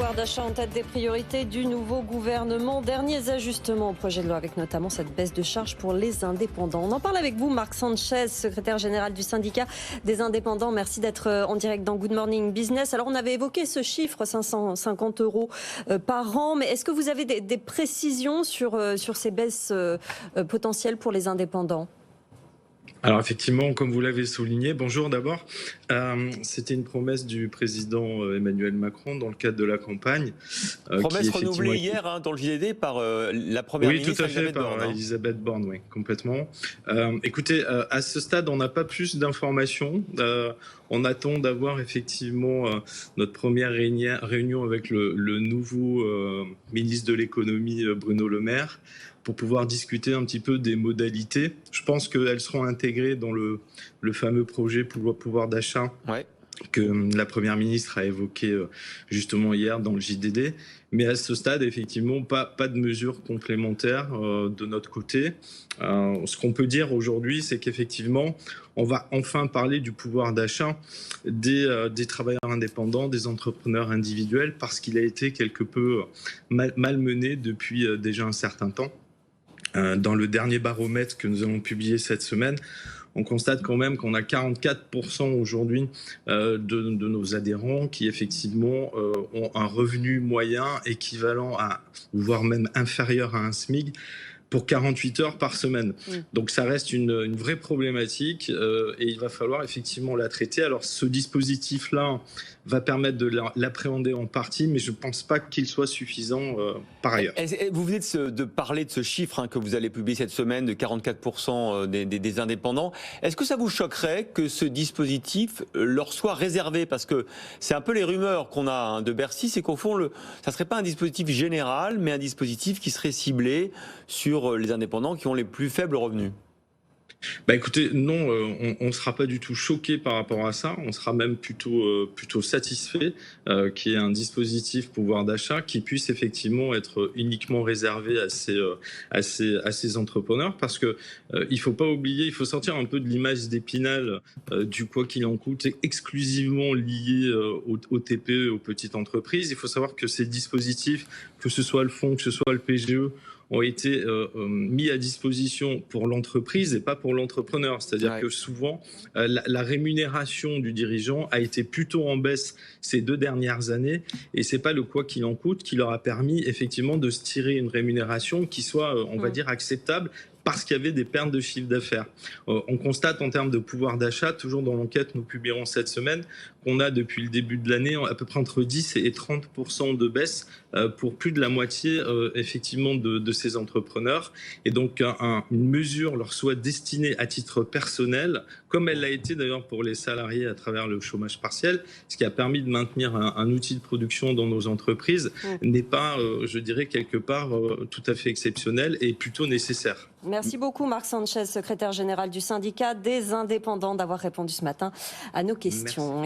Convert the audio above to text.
pouvoir d'achat en tête des priorités du nouveau gouvernement. Derniers ajustements au projet de loi avec notamment cette baisse de charges pour les indépendants. On en parle avec vous, Marc Sanchez, secrétaire général du syndicat des indépendants. Merci d'être en direct dans Good Morning Business. Alors on avait évoqué ce chiffre, 550 € par an, mais est-ce que vous avez des précisions sur ces baisses potentielles pour les indépendants ? Alors effectivement, comme vous l'avez souligné, bonjour d'abord, c'était une promesse du président Emmanuel Macron dans le cadre de la campagne. Promesse renouvelée hier dans le JDD par la première ministre. Oui, tout à fait, Elisabeth par Borne. Elisabeth Borne, oui, complètement. Écoutez, à ce stade, on n'a pas plus d'informations. On attend d'avoir effectivement notre première réunion avec le nouveau ministre de l'économie, Bruno Le Maire, pour pouvoir discuter un petit peu des modalités. Je pense qu'elles seront intégrées dans le fameux projet pouvoir d'achat que la Première ministre a évoqué justement hier dans le JDD. Mais à ce stade, effectivement, pas de mesures complémentaires de notre côté. Ce qu'on peut dire aujourd'hui, c'est qu'effectivement, on va enfin parler du pouvoir d'achat des travailleurs indépendants, des entrepreneurs individuels, parce qu'il a été quelque peu malmené depuis déjà un certain temps. Dans le dernier baromètre que nous avons publié cette semaine, on constate quand même qu'on a 44% aujourd'hui de nos adhérents qui effectivement ont un revenu moyen équivalent à, voire même inférieur à un SMIC, pour 48 heures par semaine. Donc ça reste une vraie problématique et il va falloir effectivement la traiter. Alors ce dispositif-là va permettre de l'appréhender en partie, mais je ne pense pas qu'il soit suffisant par ailleurs. Vous venez de parler de ce chiffre que vous allez publier cette semaine de 44% des indépendants. Est-ce que ça vous choquerait que ce dispositif leur soit réservé ? Parce que c'est un peu les rumeurs qu'on a de Bercy, c'est qu'au fond, ça ne serait pas un dispositif général, mais un dispositif qui serait ciblé sur les indépendants qui ont les plus faibles revenus. Écoutez, non, on ne sera pas du tout choqué par rapport à ça. On sera même plutôt satisfait qu'il y ait un dispositif pouvoir d'achat qui puisse effectivement être uniquement réservé à ces entrepreneurs, parce que il faut pas oublier, il faut sortir un peu de l'image d'Épinal du quoi qu'il en coûte exclusivement lié aux TPE, aux petites entreprises. Il faut savoir que ces dispositifs, que ce soit le fonds, que ce soit le PGE, ont été mis à disposition pour l'entreprise et pas pour l'entrepreneur. C'est-à-dire que souvent, la rémunération du dirigeant a été plutôt en baisse ces 2 dernières années, et c'est pas le quoi qu'il en coûte qui leur a permis effectivement de se tirer une rémunération qui soit, on va dire, acceptable, parce qu'il y avait des pertes de chiffre d'affaires. On constate en termes de pouvoir d'achat, toujours dans l'enquête nous publierons cette semaine, qu'on a depuis le début de l'année à peu près entre 10 et 30% de baisse pour plus de la moitié effectivement de ces entrepreneurs. Et donc une mesure leur soit destinée à titre personnel, comme elle l'a été d'ailleurs pour les salariés à travers le chômage partiel, ce qui a permis de maintenir un outil de production dans nos entreprises, n'est pas, je dirais, quelque part tout à fait exceptionnel et plutôt nécessaire. Merci beaucoup Marc Sanchez, secrétaire général du syndicat des indépendants, d'avoir répondu ce matin à nos questions. Merci.